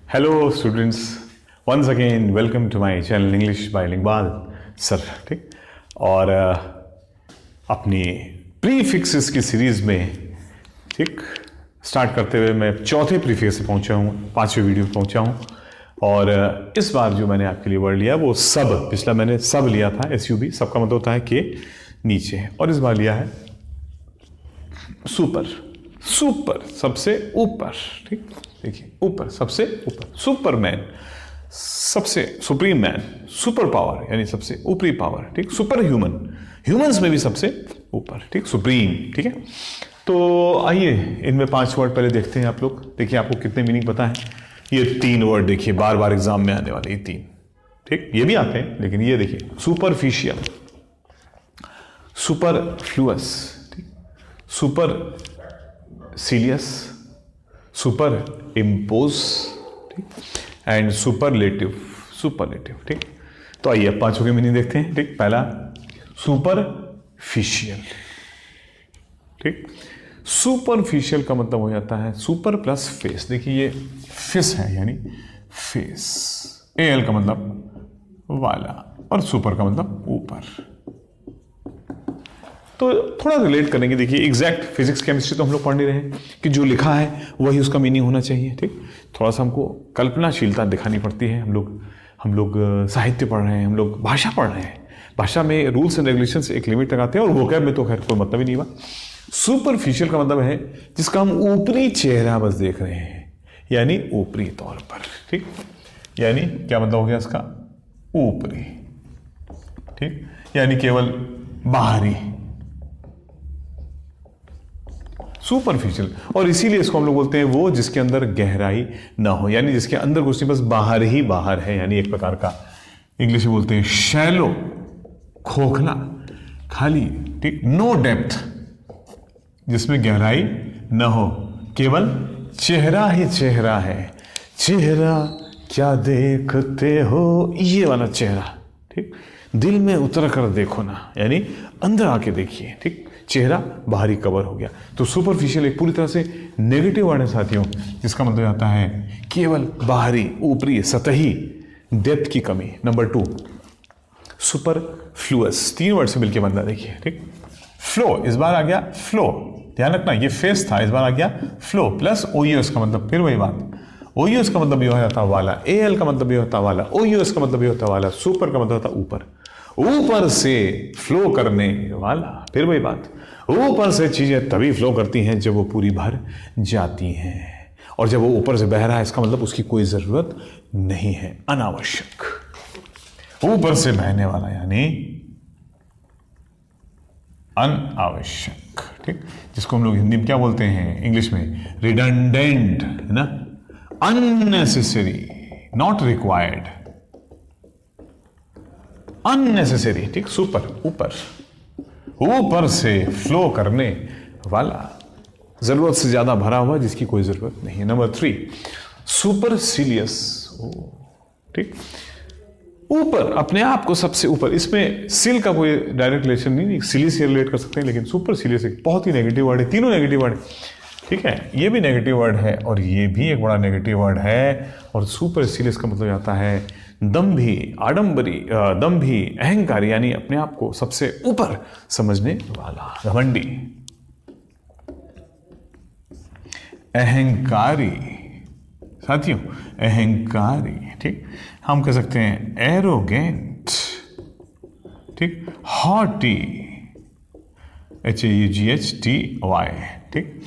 Hello students, once again welcome to my channel English bilingual sir. ठीक, और अपनी prefixes की सीरीज़ में ठीक स्टार्ट करते हुए मैं चौथे प्रीफिक्स से पहुंचा हूँ, पांचवें वीडियो पे पहुंचा हूँ। और इस बार जो मैंने आपके लिए वर्ड लिया वो सब। पिछला मैंने सब लिया था, SUB, सब का मतलब होता है के नीचे, और इस बार लिया है सुपर। सुपर सबसे ऊपर, ठीक, देखिए ऊपर, सबसे ऊपर, सुपरमैन सबसे सुप्रीम मैन, सुपर पावर यानी सबसे ऊपरी पावर, ठीक, सुपर ह्यूमन, ह्यूमंस में भी सबसे ऊपर, ठीक, सुप्रीम। ठीक है, तो आइए इनमें 5 वर्ड पहले देखते हैं। आप लोग देखिए आपको कितने मीनिंग पता है। ये 3 वर्ड देखिए बार बार एग्जाम में आने वाले, ये 3, ठीक, ये भी आते हैं लेकिन ये देखिए सुपरफिशियल, सुपरफ्लुअस, ठीक, सुपर सीलियस, सुपर इम्पोज, ठीक, एंड सुपरलेटिव, सुपरलेटिव। ठीक, तो आइए अब 5 के मीनिंग देखते हैं। ठीक, पहला सुपरफिशियल। ठीक, सुपरफिशियल का मतलब हो जाता है सुपर प्लस फेस। देखिए ये फेस है यानी फेस, AL का मतलब वाला और सुपर का मतलब ऊपर। तो थोड़ा रिलेट करेंगे। देखिए एग्जैक्ट फिजिक्स केमिस्ट्री तो हम लोग पढ़ नहीं रहे हैं कि जो लिखा है वही उसका मीनिंग होना चाहिए। ठीक, थोड़ा सा हमको कल्पनाशीलता दिखानी पड़ती है। हम लोग साहित्य पढ़ रहे हैं, हम लोग भाषा पढ़ रहे हैं। भाषा में रूल्स एंड रेगुलेशंस एक लिमिट लगाते हैं और वोकैब में तो खैर कोई मतलब ही नहीं हुआ। सुपरफिशियल का मतलब है जिसका हम ऊपरी चेहरा बस देख रहे हैं, यानी ऊपरी तौर पर। ठीक, यानी क्या मतलब हो गया इसका, ऊपरी। ठीक, यानी केवल बाहरी, सुपरफिशियल। और इसीलिए इसको हम लोग बोलते हैं वो जिसके अंदर गहराई ना हो, यानी जिसके अंदर कुछ नहीं, बस बाहर ही बाहर है, यानी एक प्रकार का इंग्लिश में बोलते हैं शैलो, खोखला, खाली। ठीक, नो डेप्थ, जिसमें गहराई न हो, केवल चेहरा ही चेहरा है। चेहरा क्या देखते हो, ये वाला चेहरा। ठीक, दिल में उतर कर देखो ना, यानी अंदर आके देखिए। ठीक, चेहरा बाहरी कवर हो गया। तो सुपरफिशियल एक पूरी तरह से नेगेटिव वर्ड है साथियों, जिसका मतलब आता है केवल बाहरी, ऊपरी, सतही, डेप्थ की कमी। नंबर 2 सुपरफ्लुअस, 3 वर्ड से मिलकर बनता है। देखिए, ठीक, फ्लो, इस बार आ गया फ्लो, ध्यान रखना ये फेस था, इस बार आ गया फ्लो प्लस OUS का मतलब फिर वही बात। OUS का मतलब ये हो जाता वाला, AL का मतलब ये होता वाला, OUS का मतलब ये होता वाला, सुपर का मतलब होता ऊपर, ऊपर से फ्लो करने वाला, फिर वही बात। ऊपर से चीजें तभी फ्लो करती हैं जब वो पूरी भर जाती हैं, और जब वो ऊपर से बह रहा है इसका मतलब उसकी कोई जरूरत नहीं है, अनावश्यक। ऊपर से बहने वाला यानी अनावश्यक। ठीक, जिसको हम लोग हिंदी में क्या बोलते हैं, इंग्लिश में रिडंडेंट, है ना, अननेसेसरी, नॉट रिक्वायर्ड, अननेसेसरी। ठीक, सुपर, ऊपर, ऊपर से फ्लो करने वाला, जरूरत से ज्यादा भरा हुआ जिसकी कोई जरूरत नहीं है। नंबर 3 सुपरसीलियस। ठीक, ऊपर, अपने आप को सबसे ऊपर। इसमें सिल का कोई डायरेक्ट रिलेशन नहीं, सिली से रिलेट कर सकते हैं, लेकिन सुपरसीलियस एक बहुत ही नेगेटिव वर्ड है। तीनों नेगेटिव वर्ड है। ठीक है, ये भी नेगेटिव वर्ड है और ये भी एक बड़ा नेगेटिव वर्ड है। और सुपरसीलियस का मतलब आता है दम्भी, आडंबरी, दम्भी, अहंकारी, यानी अपने आप को सबसे ऊपर समझने वाला, घमंडी, अहंकारी। साथियों, अहंकारी। ठीक, हम कह सकते हैं एरोगेंट, ठीक, हॉटी, HAUGHTY। ठीक,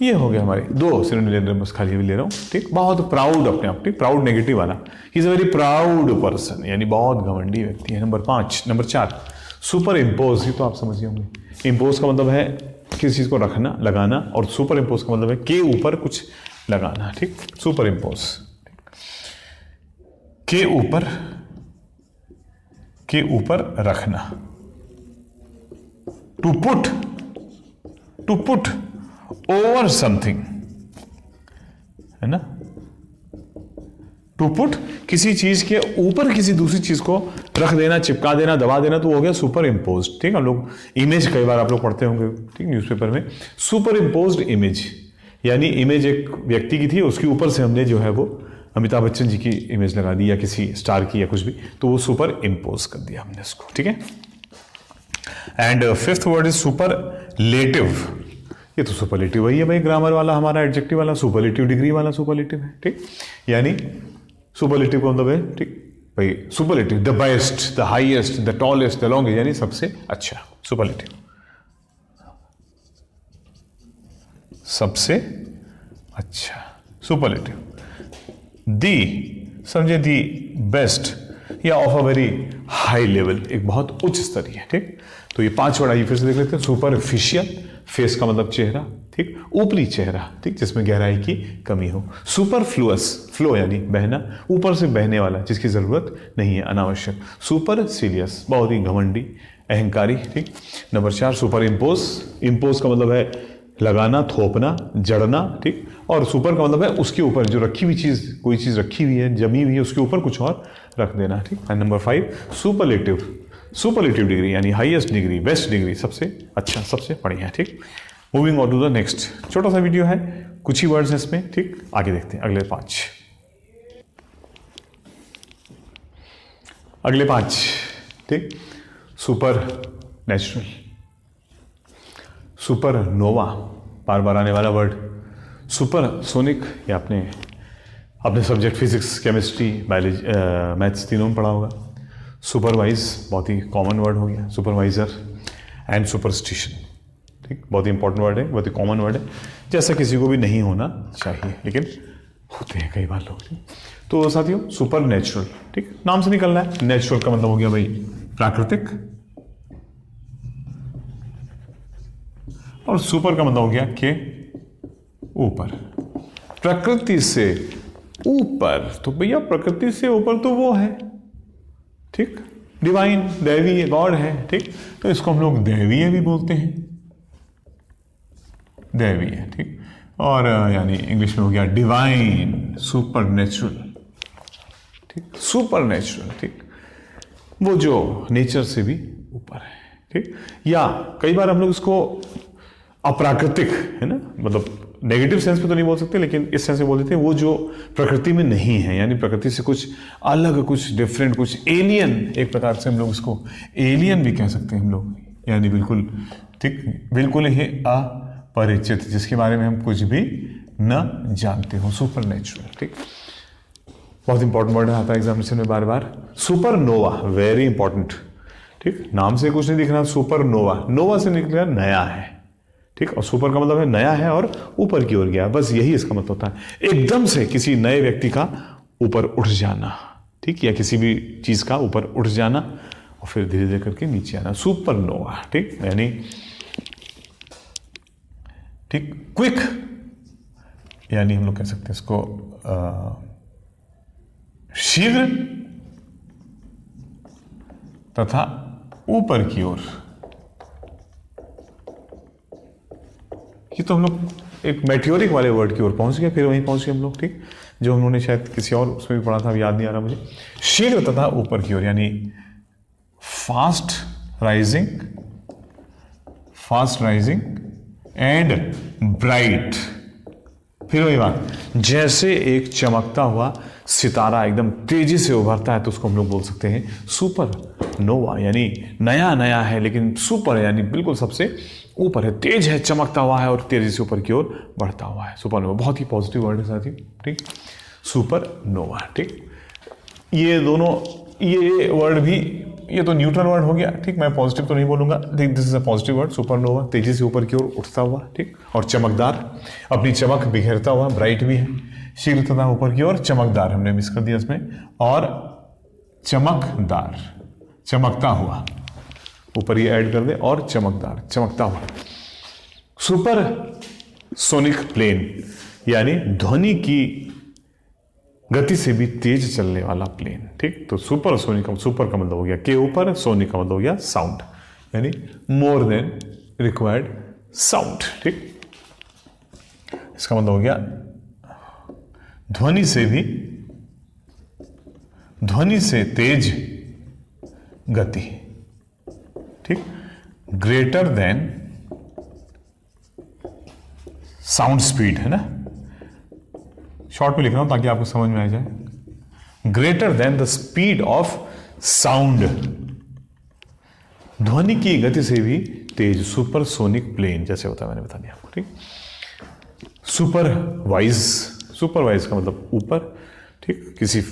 ये हो गया हमारे 2 सिनोनिम, बस खाली भी ले रहा हूं। ठीक, बहुत प्राउड अपने आप, ठीक, प्राउड नेगेटिव वाला, he is a very proud person, यानी बहुत घमंडी व्यक्ति है। Number 4 super impose. ये तो आप समझिए होंगे, इम्पोज का मतलब है किसी चीज को रखना, लगाना, और सुपर इम्पोज का मतलब है के ऊपर कुछ लगाना। ठीक, सुपर इम्पोज, के ऊपर रखना। टू पुट ओवर समथिंग, है ना, टू पुट किसी चीज के ऊपर किसी दूसरी चीज को रख देना, चिपका देना, दबा देना, तो हो गया सुपर इम्पोज। ठीक है, हम लोग इमेज कई बार आप लोग पढ़ते होंगे, ठीक, न्यूज़पेपर में, सुपर इम्पोज्ड इमेज, यानी इमेज एक व्यक्ति की थी, उसके ऊपर से हमने जो है वो अमिताभ बच्चन जी की इमेज लगा दी या किसी स्टार की या कुछ भी, तो वो सुपर इम्पोज कर दिया हमने उसको, ठीक है। And fifth word is superlative. ये तो सुपरलेटिव वही है भाई, ग्रामर वाला हमारा एडजेक्टिव वाला, सुपरलेटिव डिग्री वाला सुपरलेटिव है, ठीक। यानी सुपरलेटिव का मतलब है, ठीक भाई, superlative the best, the highest, the tallest, the longest, यानी सबसे अच्छा, सुपरलेटिव सबसे अच्छा, सुपरलेटिव। दी समझे, दी बेस्ट या of a very high level, एक बहुत उच्च स्तरीय, ठीक। तो ये 5 वर्ड आइए फिर से देख लेते हैं। सुपरफिशियल, फेस का मतलब चेहरा, ठीक, ऊपरी चेहरा, ठीक, जिसमें गहराई की कमी हो। सुपरफ्लुअस, फ्लो यानी बहना, ऊपर से बहने वाला, जिसकी जरूरत नहीं है, अनावश्यक। सुपरसीलियस, बहुत ही घमंडी, अहंकारी, ठीक। नंबर 4 सुपर इम्पोज, इम्पोज का मतलब है लगाना, थोपना, जड़ना, ठीक। और सुपर का मतलब है उसके ऊपर जो रखी हुई चीज, कोई चीज रखी हुई है, जमी हुई है, उसके ऊपर कुछ और रख देना, ठीक। And number 5 superlative, superlative degree यानी हाईएस्ट डिग्री, बेस्ट डिग्री, सबसे अच्छा, सबसे बढ़िया, ठीक। Moving on to the next, छोटा सा वीडियो है, कुछ ही वर्ड्स हैं इसमें, ठीक। आगे देखते हैं अगले 5, ठीक। सुपर नेचुरल, सुपर नोवा, बार बार आने वाला वर्ड। सुपर सोनिक, ये अपने subject physics, chemistry, biology, maths तीनों में पढ़ा होगा। सुपरवाइज, बहुत ही कॉमन वर्ड हो गया, सुपरवाइजर। एंड सुपरस्टिशन, ठीक, बहुत ही इंपॉर्टेंट वर्ड है, बहुत ही कॉमन वर्ड है, जैसा किसी को भी नहीं होना चाहिए, लेकिन होते हैं कई बार लोग। तो साथियों, सुपर नेचुरल, ठीक, नाम से निकलना है। नेचुरल का मतलब हो गया भाई प्राकृतिक, और सुपर का मतलब हो गया के ऊपर, प्रकृति से ऊपर। तो भैया प्रकृति से ऊपर तो वो है, ठीक, डिवाइन, दैवीय, गॉड है, ठीक। तो इसको हम लोग दैवीय भी बोलते हैं, दैवीय, ठीक। और यानी इंग्लिश में हो गया डिवाइन, सुपर नेचुरल, ठीक, सुपर नेचुरल, ठीक, वो जो नेचर से भी ऊपर है, ठीक। या कई बार हम लोग इसको अप्राकृतिक, है ना, मतलब नेगेटिव सेंस में तो नहीं बोल सकते, लेकिन इस सेंस में बोल देते हैं वो जो प्रकृति में नहीं है, यानी प्रकृति से कुछ अलग, कुछ डिफरेंट, कुछ एलियन, एक प्रकार से हम लोग इसको एलियन भी कह सकते हैं हम लोग, यानी बिल्कुल, ठीक, बिल्कुल ही अपरिचित, जिसके बारे में हम कुछ भी न जानते हो, सुपर नेचुरल, ठीक। बहुत इंपॉर्टेंट वर्ड आता है एग्जामिनेशन में बार बार। सुपरनोवा, वेरी इंपॉर्टेंट, ठीक, नाम से कुछ नहीं दिख रहा, सुपरनोवा, नोवा से निकला नया है, ठीक, और सुपर का मतलब है नया है और ऊपर की ओर गया, बस यही इसका मतलब होता है, एकदम से किसी नए व्यक्ति का ऊपर उठ जाना, ठीक, या किसी भी चीज का ऊपर उठ जाना और फिर धीरे धीरे करके नीचे आना, सुपरनोवा, ठीक, यानी ठीक, क्विक, यानी हम लोग कह सकते हैं इसको शीघ्र तथा ऊपर की ओर। ये तो हम लोग एक मेट्योरिक वाले वर्ड की ओर पहुंच गए, फिर वहीं पहुंच गए हम लोग, ठीक, जो उन्होंने शायद किसी और उसमें भी पढ़ा था, याद नहीं आ रहा मुझे। शीघ्र तथा ऊपर की ओर, यानी फास्ट राइजिंग एंड ब्राइट। फिर वही बात, जैसे एक चमकता हुआ सितारा एकदम तेजी से उभरता है, तो उसको हम लोग बोल सकते हैं सुपर नोवा, यानी नया नया है लेकिन सुपर है, यानी बिल्कुल सबसे ऊपर है, तेज है, चमकता हुआ है और तेजी से ऊपर की ओर बढ़ता हुआ है, सुपरनोवा। बहुत ही पॉजिटिव वर्ड है साथियों, ठीक, सुपरनोवा, ठीक। ये दोनों, ये वर्ड भी, ये तो न्यूट्रल वर्ड हो गया, ठीक, मैं पॉजिटिव तो नहीं बोलूंगा, this is a positive word, supernova, तेजी से ऊपर की ओर उठता हुआ, ठीक, और चमकदार, अपनी चमक बिखेरता हुआ, ब्राइट भी है, शीघ्र तथा ऊपर की ओर, चमकदार हमने मिस कर दिया इसमें, और चमकदार, चमकता हुआ, ऊपर ये ऐड कर दे, और चमकदार, चमकता हुआ। सुपर सोनिक प्लेन, यानी ध्वनि की गति से भी तेज चलने वाला प्लेन, ठीक। तो सुपर सोनिक, सुपर का मतलब हो गया के ऊपर, सोनिक का मतलब हो गया साउंड, यानी मोर देन रिक्वायर्ड साउंड, ठीक। इसका मतलब हो गया ध्वनि से तेज गति, ठीक, ग्रेटर देन साउंड स्पीड, है ना, शॉर्ट में लिख रहा हूं ताकि आपको समझ में आ जाए, greater than the speed of sound, ध्वनि की गति से भी तेज, सुपरसोनिक प्लेन जैसे होता है, मैंने बता दिया आपको, ठीक। सुपरवाइज, सुपरवाइज का मतलब ऊपर, ठीक, किसी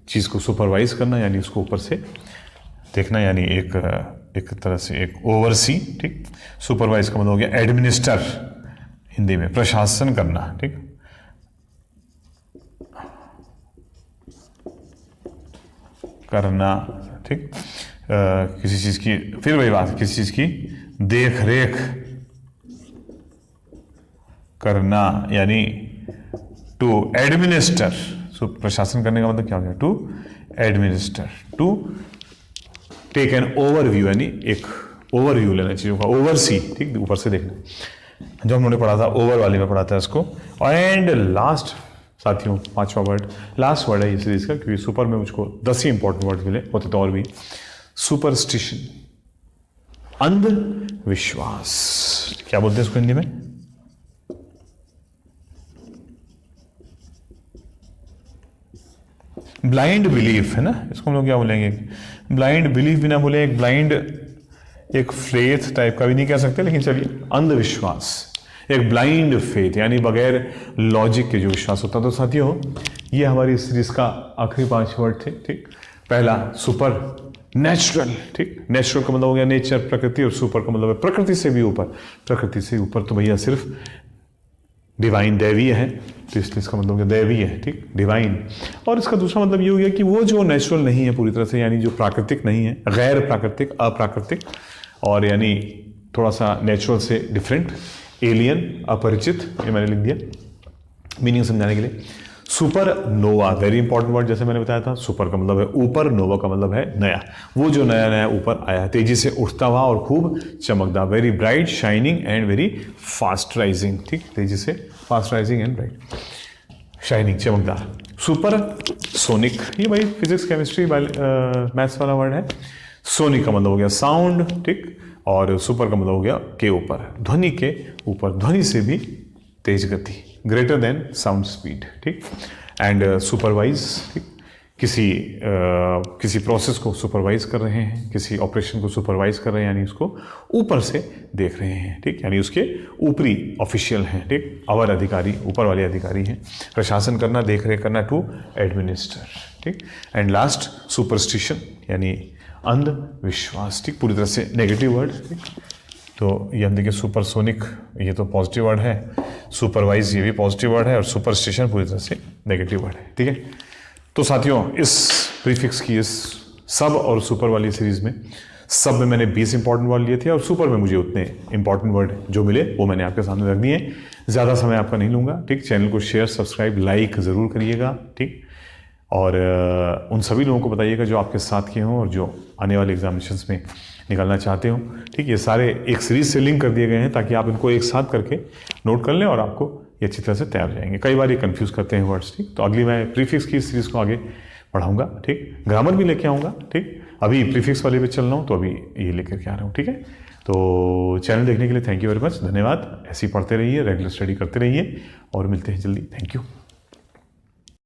चीज को सुपरवाइज करना यानी उसको ऊपर से देखना, यानी एक तरह से एक ओवरसी, ठीक। सुपरवाइज का मतलब हो गया एडमिनिस्टर, हिंदी में प्रशासन करना, ठीक। करना, ठीक। किसी चीज की, फिर वही बात, किसी चीज की देख रेख करना यानी टू एडमिनिस्टर, प्रशासन करने का मतलब क्या हो गया, to administer, to take an overview यानी एक ओवरव्यू लेना चीजों का, ओवरसी, ठीक, ऊपर से देखना, जो हमने पढ़ा था ओवर वाले में पढ़ा था इसको। एंड लास्ट साथियों, 5वां वर्ड, लास्ट वर्ड है इस सीरीज का, क्योंकि सुपर में मुझको 10 ही इंपॉर्टेंट वर्ड मिले, होते तो और भी। सुपरस्टिशन, अंधविश्वास, क्या बोलते हैं इसको हिंदी में, ब्लाइंड बिलीफ है ना, इसको हम लोग क्या बोलेंगे, ब्लाइंड बिलीफ भी ना बोले, एक ब्लाइंड, एक फेथ टाइप का भी नहीं कह सकते, लेकिन चलिए अंधविश्वास, एक ब्लाइंड फेथ यानी बगैर लॉजिक के जो विश्वास होता है। तो साथियों ये हमारी सीरीज का आखिरी 5 वर्ड थे, ठीक। पहला सुपर नेचुरल, ठीक, नेचुरल का मतलब हो गया नेचर, प्रकृति, और सुपर का मतलब है प्रकृति से भी ऊपर, प्रकृति से ऊपर तो भैया सिर्फ डिवाइन, दैवीय है, तो इसलिए इसका मतलब दैवीय है, ठीक, डिवाइन। और इसका दूसरा मतलब ये हो गया कि वो जो नेचुरल नहीं है पूरी तरह से, यानी जो प्राकृतिक नहीं है, गैर प्राकृतिक, अप्राकृतिक, और यानी थोड़ा सा नेचुरल से डिफरेंट, एलियन, अपरिचित, ये मैंने लिख दिया मीनिंग समझाने के लिए। सुपर नोवा, वेरी इंपॉर्टेंट वर्ड, जैसे मैंने बताया था, सुपर का मतलब है ऊपर, नोवा का मतलब है नया, वो जो नया नया ऊपर आया, तेजी से उठता हुआ और खूब चमकदार, very bright, shining and very fast rising, ठीक, तेजी से fast rising and bright, shining, चमकदार। सुपर सोनिक, ये भाई फिजिक्स, केमिस्ट्री, मैथ्स वाला वर्ड है। सोनिक का मतलब हो गया साउंड, ठीक, और सुपर का मतलब हो गया के ऊपर, ध्वनि के ऊपर, ध्वनि से भी तेज गति, ग्रेटर देन साउंड स्पीड, ठीक। एंड सुपरवाइज, ठीक, किसी प्रोसेस को सुपरवाइज कर रहे हैं, किसी ऑपरेशन को सुपरवाइज कर रहे हैं, यानी उसको ऊपर से देख रहे हैं, ठीक, यानी उसके ऊपरी ऑफिशियल हैं, ठीक, अवर अधिकारी, ऊपर वाले अधिकारी हैं। प्रशासन करना, देख रेख करना, टू एडमिनिस्टर, ठीक। एंड लास्ट सुपरस्टिशन यानी अंधविश्वास, ठीक, पूरी तरह से नेगेटिव वर्ड, ठीक। तो ये हम देखिए सुपरसोनिक, ये तो पॉजिटिव वर्ड है, सुपरवाइज ये भी पॉजिटिव वर्ड है, और सुपरस्टिशन पूरी तरह से नेगेटिव वर्ड है, ठीक है। तो साथियों इस प्रीफिक्स की, इस सब और सुपर वाली सीरीज में, सब में मैंने 20 इंपॉर्टेंट वर्ड लिए थे, और सुपर में मुझे उतने इंपॉर्टेंट वर्ड जो मिले वो मैंने आपके सामने रख दिए। ज़्यादा समय आपका नहीं लूँगा, ठीक। चैनल को शेयर, सब्सक्राइब, लाइक ज़रूर करिएगा, ठीक। और उन सभी लोगों को बताइएगा जो आपके साथ के हों और जो आने वाले एग्जामिनेशंस में निकलना चाहते हो, ठीक। ये सारे एक सीरीज से लिंक कर दिए गए हैं ताकि आप इनको एक साथ करके नोट कर लें और आपको ये अच्छी तरह से तैयार हो जाएंगे। कई बार ये कंफ्यूज करते हैं वर्ड्स, ठीक। तो अगली मैं प्रीफिक्स की सीरीज को आगे पढ़ाऊंगा, ठीक। ग्रामर भी लेके आऊँगा, ठीक। अभी प्रीफिक्स वाले पे चल रहा हूँ, तो अभी ये लेकर के आ रहा हूँ, ठीक है। तो चैनल देखने के लिए थैंक यू वेरी मच, धन्यवाद। ऐसे ही पढ़ते रहिए, रेगुलर स्टडी करते रहिए, और मिलते हैं जल्दी। Thank you.